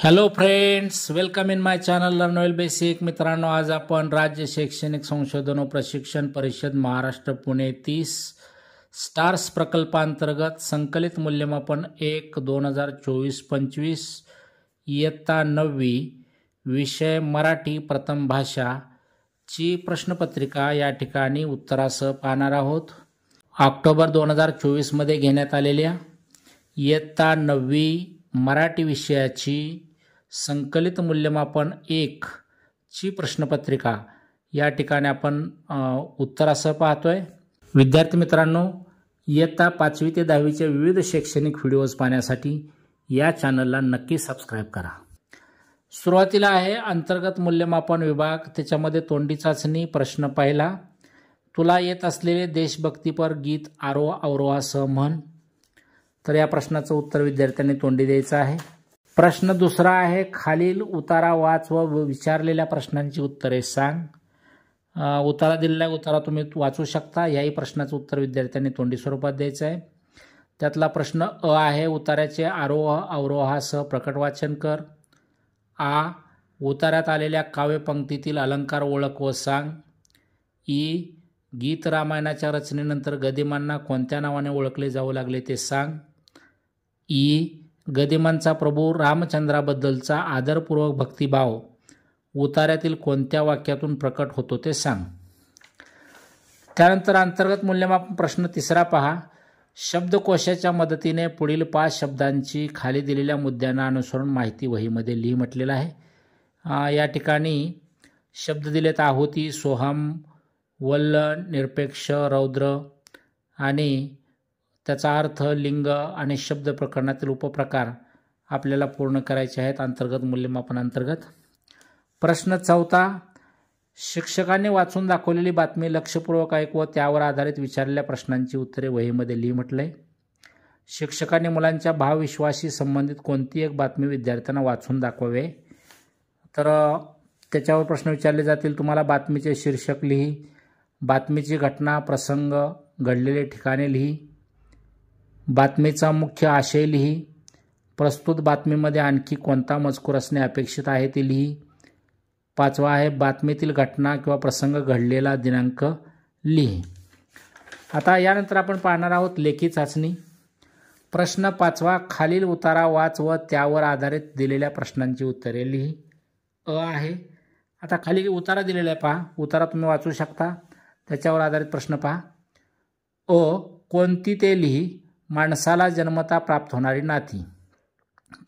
Hello friends, welcome in my channel learn well basic. मित्रांनो, आज आपण राज्य शैक्षणिक संशोधन व प्रशिक्षण परिषद महाराष्ट्र पुणे 30 स्टार्स प्रकल्पांतर्गत संकलित मूल्यमापन 1/2024-25 इयत्ता 9वी विषय मराठी प्रथम भाषा ची प्रश्नपत्रिका या ठिकाणी उत्तरासह पाहणार आहोत. ऑक्टोबर 2024 मध्ये घेण्यात आलेल्या इयत्ता 9वी मराठी विषयाची संकलित मूल्यमापन 1 ची प्रश्नपत्रिका या ठिकाणी आपण उत्तरासह पाहतोय. विद्यार्थी मित्रांनो, इयत्ता 5वी ते 10वी चे विविध शैक्षणिक व्हिडिओज पाहण्यासाठी या चॅनलला नक्की सबस्क्राइब करा. सुरुवातीला आहे अंतर्गत मूल्यमापन विभाग. त्याच्यामध्ये तोंडी चाचणी. प्रश्न पहिला, तुला येत असलेले देशभक्तीपर गीत आरोह अवरोहासह म्हण. तर या प्रश्नाचं उत्तर विद्यार्थ्यांनी तोंडी द्यायचं आहे. प्रश्न दुसरा आहे, खालील उतारा वाच व विचारलेल्या प्रश्नांची उत्तरे सांग. उतारा दिलेला उतारा तुम्ही वाचू शकता. याही प्रश्नाचं उत्तर विद्यार्थ्यांनी तोंडी स्वरूपात द्यायचं आहे. त्यातला प्रश्न अ आहे, उतार्याचे आरोह अवरोहासह प्रकट वाचन कर. आ, उतार्यात आलेल्या काव्यपंक्तीतील अलंकार ओळख व सांग. ई, गीत रामायणाच्या रचनेनंतर गदिमांना कोणत्या नावाने ओळखले जाऊ लागले ते सांग. ई, गदिमांचा प्रभू रामचंद्राबद्दलचा आदरपूर्वक भक्तिभाव उतार्यातील कोणत्या वाक्यातून प्रकट होतो ते सांग. त्यानंतर अंतर्गत मूल्यमापन प्रश्न तिसरा पहा. शब्दकोशाच्या मदतीने पुढील 5 शब्दांची खाली दिलेल्या मुद्द्यांना अनुसरून माहिती वहीमध्ये लिही म्हटलेलं आहे. या ठिकाणी शब्द दिलेत आहुती, सोहम, वल्ल, निरपेक्ष, रौद्र आणि त्याचा अर्थ, लिंग आणि शब्द प्रकरणातील उपप्रकार आपल्याला पूर्ण करायचे आहेत अंतर्गत मूल्यमापन अंतर्गत. प्रश्न चौथा, शिक्षकांनी वाचून दाखवलेली बातमी लक्षपूर्वक ऐक व त्यावर आधारित विचारलेल्या प्रश्नांची उत्तरे वहीमध्ये लिही म्हटलंय. शिक्षकांनी मुलांच्या भावविश्वाशी संबंधित कोणती एक बातमी विद्यार्थ्यांना वाचून दाखवावे. तर त्याच्यावर प्रश्न विचारले जातील. तुम्हाला बातमीचे शीर्षक लिही, बातमीची घटना, प्रसंग, घडलेले ठिकाणे लिही, बातमीचा मुख्य आशय लिही, प्रस्तुत बातमीमध्ये आणखी कोणता मजकूर असणे अपेक्षित आहे ते लिही. 5वा आहे, बातमीतील घटना किंवा प्रसंग घडलेला दिनांक लिही. आता यानंतर आपण पाहणार आहोत लेखी चाचणी. प्रश्न 5वा, खालील उतारा वाच व त्यावर आधारित दिलेल्या प्रश्नांची उत्तरे लिही. अ आहे. आता खाली उतारा दिलेला आहे पहा. उतारा तुम्ही वाचू शकता. त्याच्यावर आधारित प्रश्न पहा. अ, कोणती ते लिही. माणसाला जन्मता प्राप्त होणारी नाती.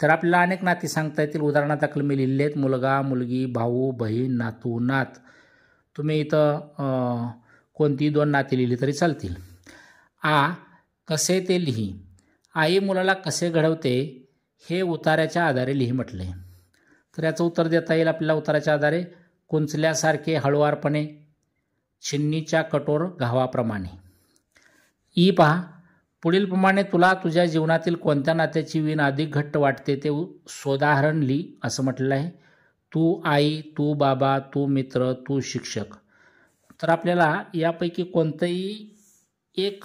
तर आपल्याला अनेक नाती सांगता येतील. उदाहरणादाखल मी लिहिले आहेत, मुलगा, मुलगी, भाऊ, बहीण, नातू, नात. तुम्ही इथं कोणती 2 नाती लिहिली तरी चालतील. आ, कसे ते लिही. आई मुलाला कसे घडवते हे उतार्याच्या आधारे लिही म्हटले. तर याचं उत्तर देता येईल आपल्याला उताराच्या आधारे. कुंचल्यासारखे हळुवारपणे, छिन्नीच्या कठोर घावाप्रमाणे. ई पहा, पुढील प्रमाणे तुला तुझ्या जीवनातील कोणत्या नात्याची वीण अधिक घट्ट वाटते ते सोदाहरण लिही असं म्हटलेलं आहे. तू आई, तू बाबा, तू मित्र, तू शिक्षक. तर आपल्याला यापैकी कोणतंही एक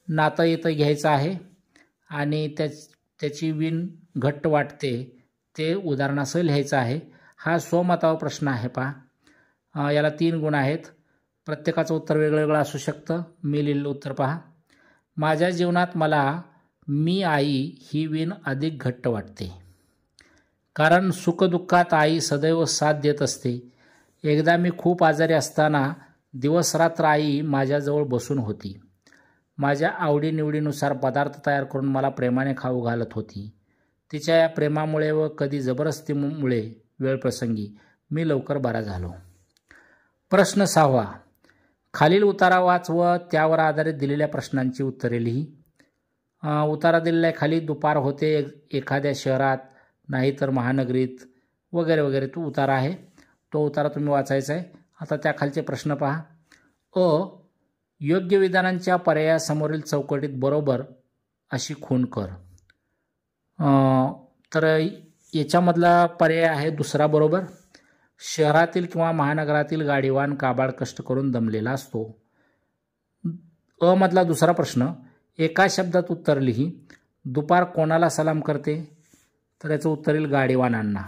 नातं इथं घ्यायचं आहे आणि त्याची वीण घट्ट वाटते ते उदाहरणासह लिहायचं आहे. हा स्वमतावर प्रश्न आहे पहा. याला 3 गुण आहेत. प्रत्येकाचं उत्तर वेगळं वेगळं असू शकतं. मी लिहिलेलं उत्तर पहा. माझ्या जीवनात मला मी आई ही वीण अधिक घट्ट वाटते, कारण सुखदुःखात आई सदैव साथ देत असते. एकदा मी खूप आजारी असताना दिवसरात्र आई माझ्याजवळ बसून होती. माझ्या आवडीनिवडीनुसार पदार्थ तयार करून मला प्रेमाने खाऊ घालत होती. तिच्या या प्रेमामुळे व कधी जबरदस्तीमुळे वेळप्रसंगी मी लवकर बरा झालो. प्रश्न 6वा, खालील उतारा वाच व त्यावर आधारित दिलेल्या प्रश्नांची उत्तरे लिही. उतारा दिलेला आहे खाली. दुपार होते एखाद्या शहरात, नाही तर महानगरीत, वगैरे वगैरे तो उतारा आहे. तो उतारा तुम्ही वाचायचा आहे. आता त्याखालचे प्रश्न पहा. अ, योग्य विधानांच्या पर्यायासमोरील चौकटीत बरोबर अशी खूण कर. तर याच्यामधला पर्याय आहे दुसरा बरोबर. शहरातील किंवा महानगरातील गाडीवान काबाड कष्ट करून दमलेला असतो. अ मधला दुसरा प्रश्न, एका शब्दात उत्तर लिही. दुपार कोणाला सलाम करते. तर याचं उत्तर येईल गाडीवानांना.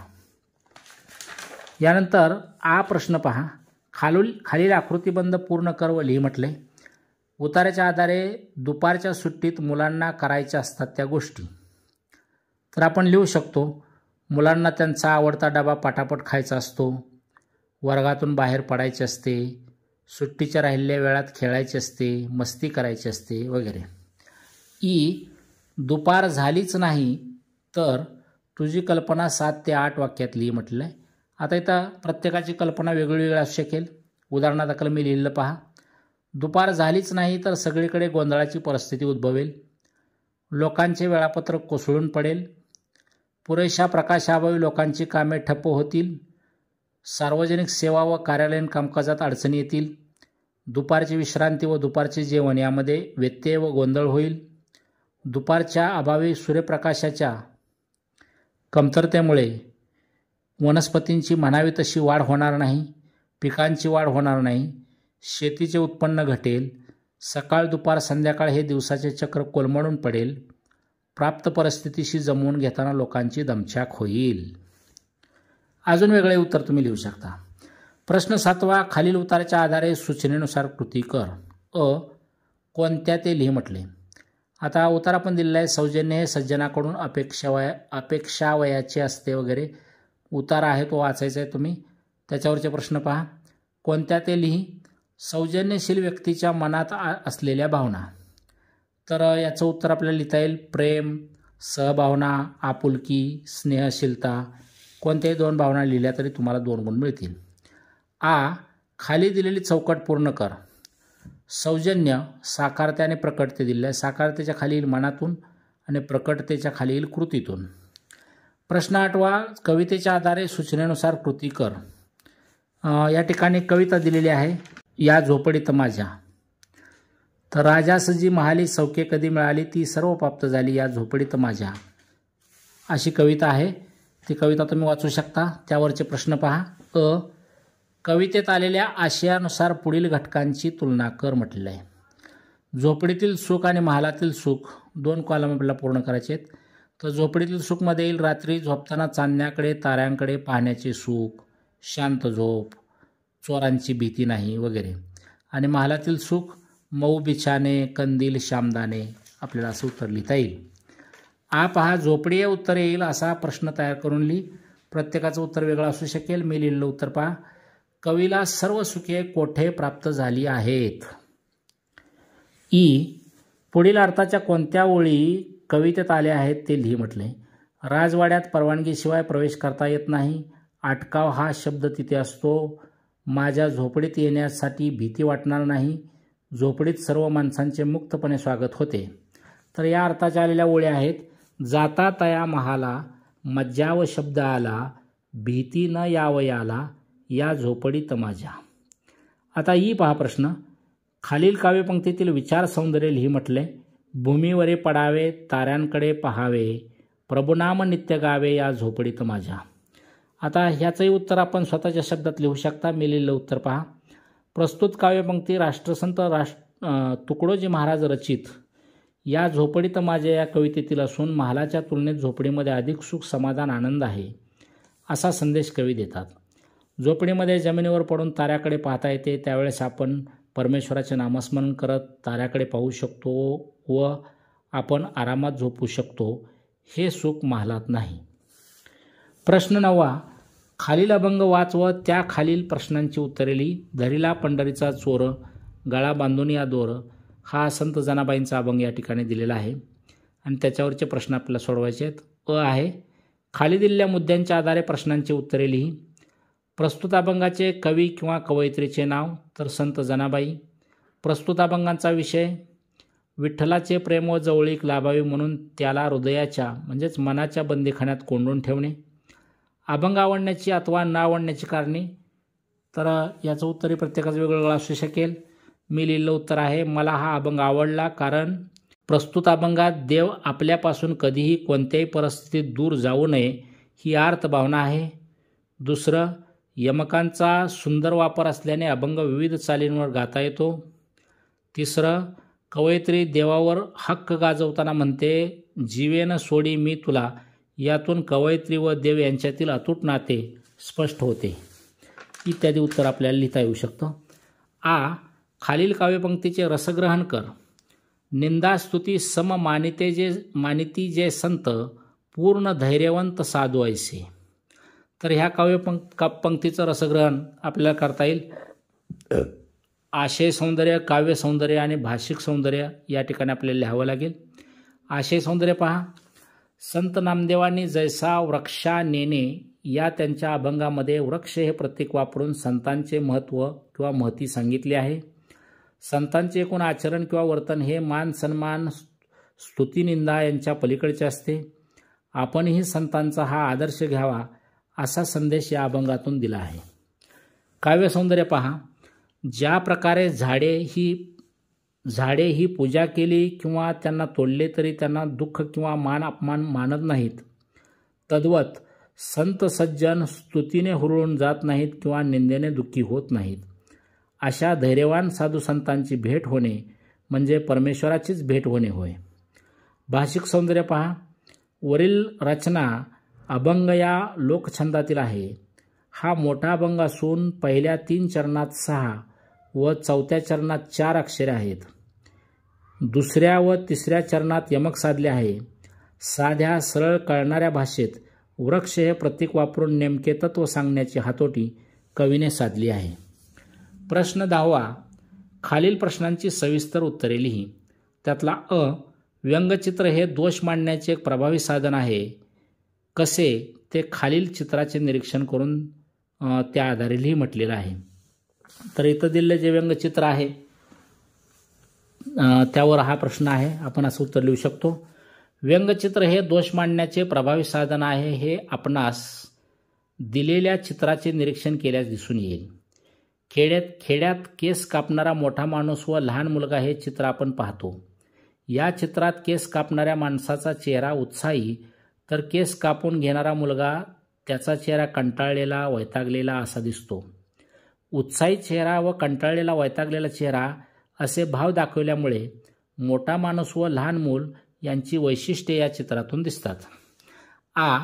यानंतर आ प्रश्न पहा. खालील आकृतीबंध पूर्ण कर व लिही म्हटले. उतार्याच्या आधारे दुपारच्या सुट्टीत मुलांना करायच्या असतात त्या गोष्टी. तर आपण लिहू शकतो, मुलांना त्यांचा आवडता डबा पटापट खायचा असतो, वर्गातून बाहेर पडायचे असते, सुट्टीच्या राहिलेल्या वेळात खेळायचे असते, मस्ती करायची असते वगैरे. ई दुपार झालीच नाही तर तुझी कल्पना 7 ते 8 वाक्यात लिही म्हटलं आहे. आता इथं प्रत्येकाची कल्पना वेगळी असू शकेल. उदाहरणादाखल मी लिहिलं पहा. दुपार झालीच नाही तर सगळीकडे गोंधळाची परिस्थिती उद्भवेल, लोकांचे वेळापत्रक कोसळून पडेल, पुरेशा प्रकाशाअभावी लोकांची कामे ठप्प होतील, सार्वजनिक सेवा व कार्यालयीन कामकाजात अडचणी येतील, दुपारची विश्रांती व दुपारचे जेवण यामध्ये व्यत्यय व गोंधळ होईल, दुपारच्या अभावी सूर्यप्रकाशाच्या कमतरतेमुळे वनस्पतींची म्हणावी तशी वाढ होणार नाही, पिकांची वाढ होणार नाही, शेतीचे उत्पन्न घटेल, सकाळ दुपार संध्याकाळ हे दिवसाचे चक्र कोलमडून पडेल, प्राप्त परिस्थितीशी जमवून घेताना लोकांची दमछाक होईल. अजून वेगळे उत्तर तुम्ही लिहू शकता. प्रश्न 7वा. खालील उताराच्या आधारे सूचनेनुसार कृती कर. कोणत्या ते लिही म्हटले. आता उतार आपण दिलेला आहे. सौजन्य हे सज्जनाकडून अपेक्षावयाचे असते वगैरे. उतार आहे तो वाचायचा आहे तुम्ही. त्याच्यावरचे प्रश्न पहा. कोणत्या ते लिही. सौजन्यशील व्यक्तीच्या मनात असलेल्या भावना. तर याचं उत्तर आपल्याला लिहिता येईल प्रेम, सहभावना, आपुलकी, स्नेहशीलता. कोणत्याही 2 भावना लिहिल्या तरी तुम्हाला 2 गुण मिळतील. खाली दिलेली चौकट पूर्ण कर. सौजन्य साकारते आणि प्रकटते दिले आहे. साकारतेच्या खालील मनातून आणि प्रकटतेच्या खालील कृतीतून. प्रश्न 8वा. कवितेच्या आधारे सूचनेनुसार कृती कर. या ठिकाणी कविता दिलेली आहे. या झोपडीत माझ्या. तर राजास जी महाली सौख्ये कधी मिळाली ती सर्व प्राप्त झाली या झोपडीत माझ्या. अशी कविता आहे. ती कविता तुम्ही वाचू शकता. त्यावरचे प्रश्न पहा. कवितेत आलेल्या आशयानुसार पुढील घटकांची तुलना कर म्हटलेलं आहे. झोपडीतील सुख आणि महालातील सुख 2 कॉलम आपल्याला पूर्ण करायचे आहेत. तर झोपडीतील सुखमध्ये येईल रात्री झोपताना चांदण्याकडे ताऱ्यांकडे पाहण्याचे सुख, शांत झोप, चोरांची भीती नाही वगैरे. आणि महालातील सुख मऊ बिछाने, कंदील, शामदाने. आपल्याला असं उत्तर लिहिता येईल. पहा. झोपडी उत्तर येईल असा प्रश्न तयार करून लिही. प्रत्येकाचं उत्तर वेगळं असू शकेल. मी लिहिलेलं उत्तर पहा. कवीला सर्व सुखे कोठे प्राप्त झाली आहेत. पुढील अर्थाच्या कोणत्या ओळी कवितेत आल्या आहेत ते लिही म्हटले. राजवाड्यात परवानगीशिवाय प्रवेश करता येत नाही. अटकाव हा शब्द तिथे असतो. माझ्या झोपडीत येण्यासाठी भीती वाटणार नाही. झोपडीत सर्व माणसांचे मुक्तपणे स्वागत होते. तर या अर्थाच्या आलेल्या ओळी आहेत. जाता तया महाला मज्जाव शब्द आला, भीती न यावयाला या झोपडीत माझ्या. आता पहा प्रश्न. खालील काव्यपंक्तीतील विचार सौंदर्य लिही म्हटले. भूमीवरे पडावे, ताऱ्यांकडे पहावे, प्रभुनाम नित्य गावे या झोपडीत माझ्या. आता ह्याचंही उत्तर आपण स्वतःच्या शब्दात लिहू शकता. मी लिहिलेलं उत्तर पहा. प्रस्तुत काव्यपंक्ती राष्ट्रसंत तुकडोजी महाराज रचित या झोपडीत माझ्या या कवितेतील असून महालाच्या तुलनेत झोपडीमध्ये अधिक सुख, समाधान, आनंद आहे असा संदेश कवी देतात. झोपडीमध्ये जमिनीवर पडून ताऱ्याकडे पाहता येते. त्यावेळेस आपण परमेश्वराचे नामस्मरण करत ताऱ्याकडे पाहू शकतो व आपण आरामात झोपू शकतो. हे सुख महालात नाही. प्रश्न 9वा. खालील अभंग वाच व त्या खालील प्रश्नांची उत्तरे लिही. धरिला पंढरीचा चोर, गळा बांधून या दोर. हा संत जनाबाईंचा अभंग या ठिकाणी दिलेला आहे आणि त्याच्यावरचे प्रश्न आपल्याला सोडवायचे आहेत. आहे. खाली दिलेल्या मुद्द्यांच्या आधारे प्रश्नांची उत्तरे लिही. प्रस्तुत अभंगाचे कवी किंवा कवयित्रीचे नाव. तर संत जनाबाई. प्रस्तुत अभंगांचा विषय विठ्ठलाचे प्रेम व जवळीक लाभावी म्हणून त्याला हृदयाच्या म्हणजेच मनाच्या बंदीखान्यात कोंडून ठेवणे. अभंग आवडण्याची अथवा न आवडण्याची कारणे. तर याचं उत्तरही प्रत्येकाचं वेगवेगळं असू शकेल. मी लिहिलेलं उत्तर आहे. मला हा अभंग आवडला कारण प्रस्तुत अभंगात देव आपल्यापासून कधीही कोणत्याही परिस्थितीत दूर जाऊ नये ही आर्त भावना आहे. दुसरं, यमकांचा सुंदर वापर असल्याने अभंग विविध चालींवर गाता येतो. तिसरं, कवयित्री देवावर हक्क गाजवताना म्हणते जीवेन सोडी मी तुला यातून कवयित्री व देव यांच्यातील अतूट नाते स्पष्ट होते इत्यादी उत्तर आपल्याला लिहिता येऊ शकतं. आ. खालील काव्यपंक्तीचे रसग्रहण कर. निंदास्तुती सम मानिती जे संत पूर्ण धैर्यवंत साधू ऐसे. तर ह्या पंक्तीचं रसग्रहण आपल्याला करता येईल. आशय सौंदर्य, काव्य सौंदर्य आणि भाषिक सौंदर्य या ठिकाणी आपल्याला लिहावं लागेल. आशय सौंदर्य पहा. संत नामदेवांनी जैसा वृक्षा नेणे या त्यांच्या अभंगामध्ये वृक्ष हे प्रतीक वापरून संतांचे महत्त्व किंवा महती सांगितले आहे. संतांचे एकूण आचरण किंवा वर्तन हे मान सन्मान स्तुतिनिंदा यांच्या पलीकडचे असते. आपणही संतांचा हा आदर्श घ्यावा असा संदेश या अभंगातून दिला आहे. काव्य सौंदर्य पहा. ज्या प्रकारे झाडे ही पूजा केली किंवा त्यांना तोडले तरी त्यांना दुःख किंवा मान अपमान मानत नाहीत, तद्वत संत सज्जन स्तुतीने हुरळून जात नाहीत किंवा निंदेने दुःखी होत नाहीत. अशा धैर्यवान साधू संतांची भेट होणे म्हणजे परमेश्वराचीच भेट होणे होय. भाषिक सौंदर्य पहा. वरील रचना अभंग या लोकछंदातील आहे. हा मोठा अभंग असून पहिल्या 3 चरणात 6 व 4थ्या चरणात 4 अक्षरे आहेत. दुसऱ्या व तिसऱ्या चरणात यमक साधले आहे. साध्या सरळ कळणाऱ्या भाषेत वृक्ष हे प्रतीक वापरून नेमके तत्व सांगण्याची हातोटी कवीने साधली आहे. प्रश्न 10वा. खालील प्रश्नांची सविस्तर उत्तरे लिही. त्यातला अ. व्यंगचित्र हे दोष मांडण्याचे एक प्रभावी साधन आहे. कसे ते खालील चित्राचे निरीक्षण करून त्या आधारे लिही म्हटलेलं आहे. तर इथं दिलेलं जे व्यंगचित्र आहे त्यावर हा प्रश्न आहे. आपण असं उत्तर लिहू शकतो. व्यंगचित्र हे दोष मांडण्याचे प्रभावी साधन आहे हे आपणास दिलेल्या चित्राचे निरीक्षण केल्यास दिसून येईल. खेड्यात केस कापणारा मोठा माणूस व लहान मुलगा हे चित्र आपण पाहतो. या चित्रात केस कापणाऱ्या माणसाचा चेहरा उत्साही तर केस कापून घेणारा मुलगा त्याचा चेहरा कंटाळलेला वैतागलेला असा दिसतो. उत्साही चेहरा व कंटाळलेला वैतागलेला चेहरा असे भाव दाखवल्यामुळे मोठा माणूस व लहान मूल यांची वैशिष्ट्ये या चित्रातून दिसतात. आ.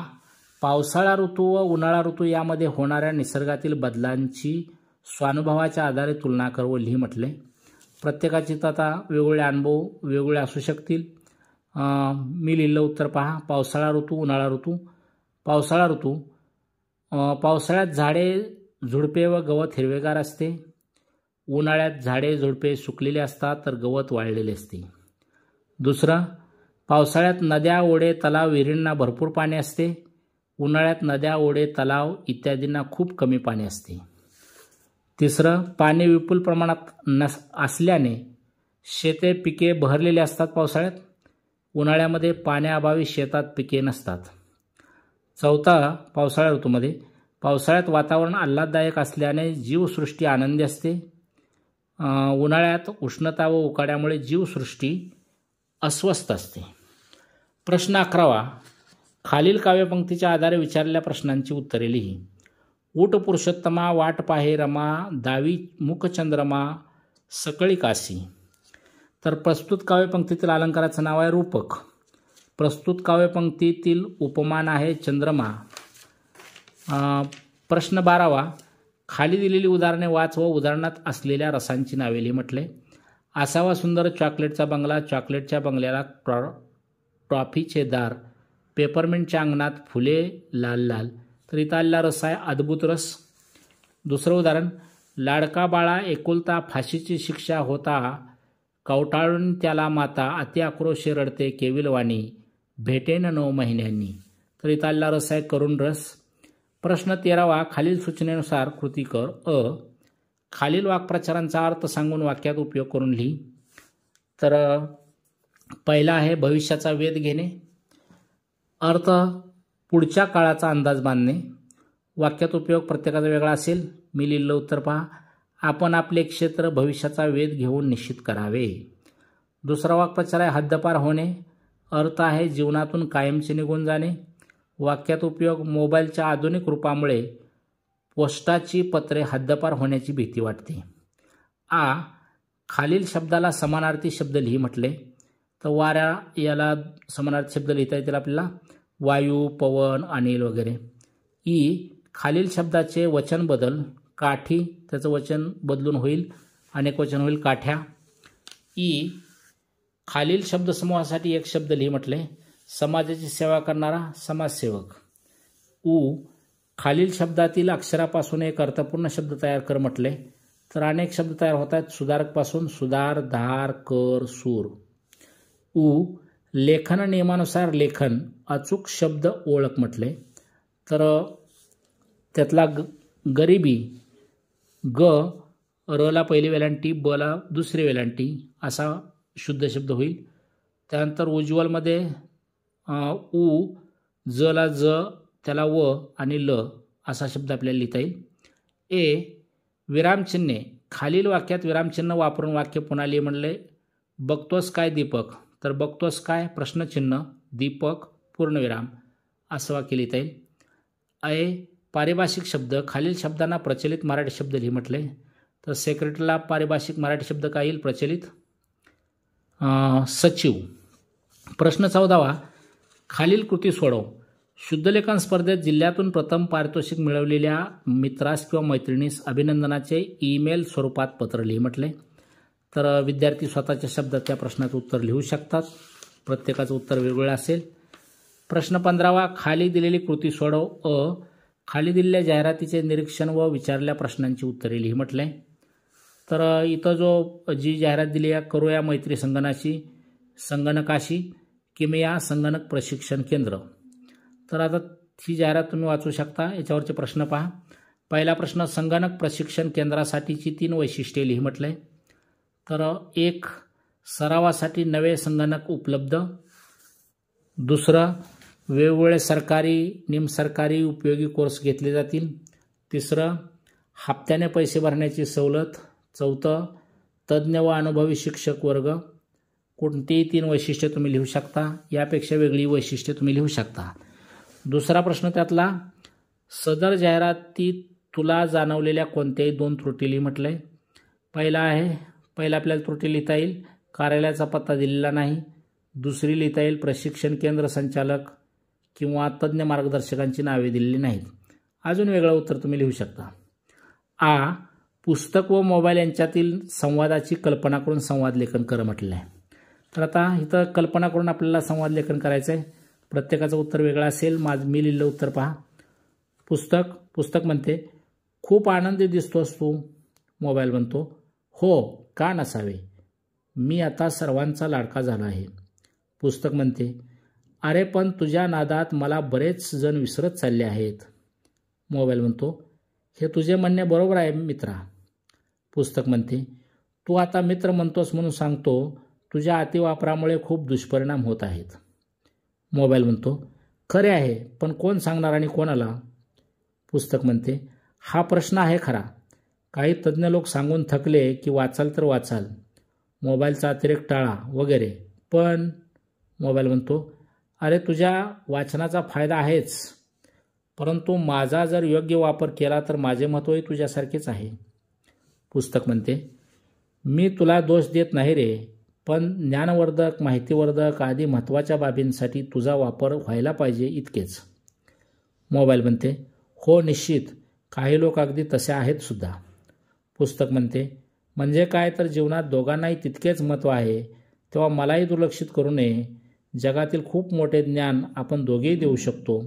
पावसाळा ऋतू व उन्हाळा ऋतू यामध्ये होणाऱ्या निसर्गातील बदलांची स्वानुभवाच्या आधारे तुलना कर व लिही म्हटले. प्रत्येकाचे आता वेगवेगळे अनुभव वेगवेगळे असू शकतील. मी लिहिलं उत्तर पहा. पावसाळा ऋतू, उन्हाळा ऋतू. पावसाळा ऋतू. पावसाळ्यात झाडे झुडपे व गवत हिरवेगार असते. उन्हाळ्यात झाडे झुडपे सुकलेले असतात तर गवत वाळलेले असते. दुसरं. पावसाळ्यात नद्या ओढे तलाव विहिरींना भरपूर पाणी असते. उन्हाळ्यात नद्या ओढे तलाव इत्यादींना खूप कमी पाणी असते. तिसरं. पाणी विपुल प्रमाणात असल्याने शेते पिके बहरलेली असतात पावसाळ्यात. उन्हाळ्यामध्ये पाण्याअभावी शेतात पिके नसतात. चौथा. पावसाळा ऋतूमध्ये पावसाळ्यात वातावरण आल्हाददायक असल्याने जीवसृष्टी आनंदी असते. उन्हाळ्यात उष्णता व उकाड्यामुळे जीवसृष्टी अस्वस्थ असते. प्रश्न 11वा. खालील काव्यपंक्तीच्या आधारे विचारलेल्या प्रश्नांची उत्तरे लिही. ऊट पुरुषोत्तमा वाट पाहे रमा दावी मुखचंद्रमा सकळी कासी. तर प्रस्तुत काव्यपंक्तीतील अलंकाराचं नाव आहे रूपक. प्रस्तुत काव्यपंक्तीतील उपमान आहे चंद्रमा. प्रश्न 12वा. खाली दिलेली उदाहरणे वाच व उदाहरणात असलेल्या रसांची नावे लिही म्हटले. असावा सुंदर चॉकलेटचा बंगला, चॉकलेटच्या बंगल्याला ट्रॉफीचे दार, पेपरमिंटच्या अंगणात फुले लाल लाल. तर इथं आलेला रस आहे अद्भुत रस. दुसरं उदाहरण. लाडका बाळा एकुलता फाशीची शिक्षा होता कवटाळून त्याला माता अति आक्रोशे रडते केविलवाणी भेटेन 9 महिन्यांनी. तर इथं आलेला रस आहे करुण रस. प्रश्न 13वा. खालील सूचनेनुसार कृती कर. अ. खालील वाक्प्रचारांचा अर्थ सांगून वाक्यात उपयोग करून लिही. तर पहिला आहे भविष्याचा वेध घेणे. अर्थ पुढच्या काळाचा अंदाज बांधणे. वाक्यात उपयोग प्रत्येकाचा वेगळा असेल. मी लिहिलेलं उत्तर पहा. आपण आपले क्षेत्र भविष्याचा वेध घेऊन निश्चित करावे. दुसरा वाक्प्रचार आहे हद्दपार होणे. अर्थ आहे जीवनातून कायमचे निघून जाणे. वाक्यात उपयोग मोबाईलच्या आधुनिक रूपामुळे पोस्टाची पत्रे हद्दपार होण्याची भीती वाटते. आ. खालील शब्दाला समानार्थी शब्द लिही म्हटले. तर वाऱ्या याला समानार्थी शब्द लिहिता येतील आपल्याला. वायू, पवन, अनिल वगैरे. ई खालील शब्दाचे वचन बदल. काठी त्याचं वचन बदलून होईल अनेक वचन होईल काठ्या. ई खालील शब्दसमूहासाठी एक शब्द लिही म्हटले. समाजाची सेवा करणारा समाजसेवक. उ खालील शब्दातील अक्षरापासून एक अर्थपूर्ण शब्द तयार कर म्हटले. तर अनेक शब्द तयार होत आहेत. सुधारकपासून सुधार, धार, कर, सूर. उ लेखन नियमानुसार लेखन अचूक शब्द ओळख म्हटले. तर त्यातला गरिबी ग रला पहिली वेलांटी, बला दुसरी वेलांटी असा शुद्ध शब्द होईल. त्यानंतर उज्ज्वलमध्ये उ जला ज त्याला व आणि ल असा शब्द आपल्याला लिहिता येईल. ए विरामचिन्हे खालील वाक्यात विरामचिन्ह वापरून वाक्य पुन्हा लिहि म्हणले. बघतोस काय दीपक. तर बघतोस काय प्रश्नचिन्ह दीपक पूर्णविराम असं वाक्य लिहिता येईल. ऐ पारिभाषिक शब्द खालील शब्दांना प्रचलित मराठी शब्द लिहि म्हटले. तर सेक्रेटरीला पारिभाषिक मराठी शब्द काय येईल प्रचलित सचिव. प्रश्न 14वा खालील कृती सोडव. शुद्धलेखन स्पर्धेत जिल्ह्यातून प्रथम पारितोषिक मिळवलेल्या मित्रास किंवा मैत्रिणीस अभिनंदनाचे ईमेल स्वरूपात पत्र लिहि म्हटले. तर विद्यार्थी स्वतःच्या शब्दात त्या प्रश्नाचं उत्तर लिहू शकतात. प्रत्येकाचं उत्तर वेगवेगळं असेल. प्रश्न 15वा खाली दिलेली कृती सोडव. अ खाली दिलेल्या जाहिरातीचे निरीक्षण व विचारलेल्या प्रश्नांची उत्तरे लिहि म्हटले. तर इथं जी जाहिरात दिली आहे करूया मैत्री संगणकाशी किमया संगणक प्रशिक्षण केंद्र. तर आता ही जाहिरात तुम्ही वाचू शकता. याच्यावरचे प्रश्न पहा. पहिला प्रश्न संगणक प्रशिक्षण केंद्रासाठीची 3 वैशिष्ट्ये लिहि म्हटले. तर 1 सरावासाठी नवे संगणक उपलब्ध. दुसरं वेगवेगळे सरकारी निमसरकारी उपयोगी कोर्स घेतले जातील. तिसरं हप्त्याने पैसे भरण्याची सवलत. चौथं तज्ज्ञ व अनुभवी शिक्षक वर्ग. कोणतीही 3 वैशिष्ट्ये तुम्ही लिहू शकता. यापेक्षा वेगळी वैशिष्ट्ये तुम्ही लिहू शकता. दुसरा प्रश्न त्यातला सदर जाहिरातीत तुला जाणवलेल्या कोणत्याही 2 त्रुटी लिहि म्हटलंय. पहिला आपल्याला त्रुटी लिहिता येईल कार्यालयाचा पत्ता दिलेला नाही. दुसरी लिहिता येईल प्रशिक्षण केंद्र संचालक किंवा तज्ज्ञ मार्गदर्शकांची नावे दिलेली नाहीत. अजून वेगळं उत्तर तुम्ही लिहू शकता. आ पुस्तक व मोबाईल यांच्यातील संवादाची कल्पना करून संवाद लेखन कर म्हटलं आहे. तर आता इथं कल्पना करून आपल्याला संवाद लेखन करायचं आहे. प्रत्येकाचं उत्तर वेगळं असेल. मी लिहिलं उत्तर पहा. पुस्तक म्हणते खूप आनंदी दिसतोस तू. मोबाईल म्हणतो हो का नसावे, मी आता सर्वांचा लाडका झाला आहे. पुस्तक म्हणते अरे पण तुझ्या नादात मला बरेच जण विसरत चालले आहेत. मोबाईल म्हणतो हे तुझे म्हणणे बरोबर आहे मित्रा. पुस्तक म्हणते तू आता मित्र म्हणतोस म्हणून सांगतो, तुझ्या अतिवापरामुळे खूप दुष्परिणाम होत आहेत. मोबाईल म्हणतो खरे आहे पण कोण सांगणार आणि कोणाला. पुस्तक म्हणते हा प्रश्न आहे खरा. काही तज्ज्ञ लोक सांगून थकले की वाचाल तर वाचाल, मोबाईलचा अतिरेक टाळा वगैरे. पण मोबाईल म्हणतो अरे तुझ्या वाचनाचा फायदा आहेच, परंतु माझा जर योग्य वापर केला तर माझे महत्त्वही तुझ्यासारखेच आहे. पुस्तक म्हणते मी तुला दोष देत नाही रे, पण ज्ञानवर्धक माहितीवर्धक आदी महत्त्वाच्या बाबींसाठी तुझा वापर व्हायला पाहिजे इतकेच. मोबाईल म्हणते हो निश्चित, काही लोक अगदी तसे आहेत सुद्धा. पुस्तक म्हणते म्हणजे काय तर जीवनात दोघांनाही तितकेच महत्त्व आहे, तेव्हा मलाही दुर्लक्षित करू नये. जगातील खूप मोठे ज्ञान आपण दोघेही देऊ शकतो.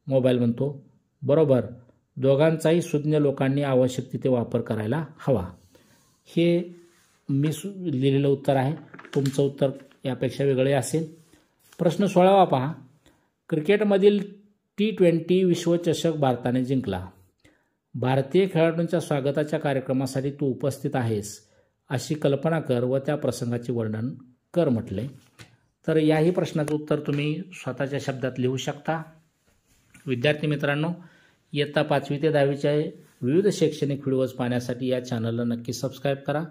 मोबाईल म्हणतो बरोबर, दोघांचाही सुज्ञ लोकांनी आवश्यक तिथे वापर करायला हवा. हे मी लिहिलेलं उत्तर आहे. तुमचं उत्तर यापेक्षा वेगळे असेल. प्रश्न 16वा पहा. क्रिकेटमधील T20 विश्वचषक भारताने जिंकला. भारतीय खेळाडूंच्या स्वागताच्या कार्यक्रमासाठी तू उपस्थित आहेस अशी कल्पना कर व त्या प्रसंगाचे वर्णन कर म्हटले. तर याही प्रश्नाचं उत्तर तुम्ही स्वतःच्या शब्दात लिहू शकता. विद्यार्थी मित्रांनो, इयत्ता 5वी ते 10वीच्या विविध शैक्षणिक व्हिडिओज पाहण्यासाठी या चॅनलला नक्की सबस्क्राईब करा.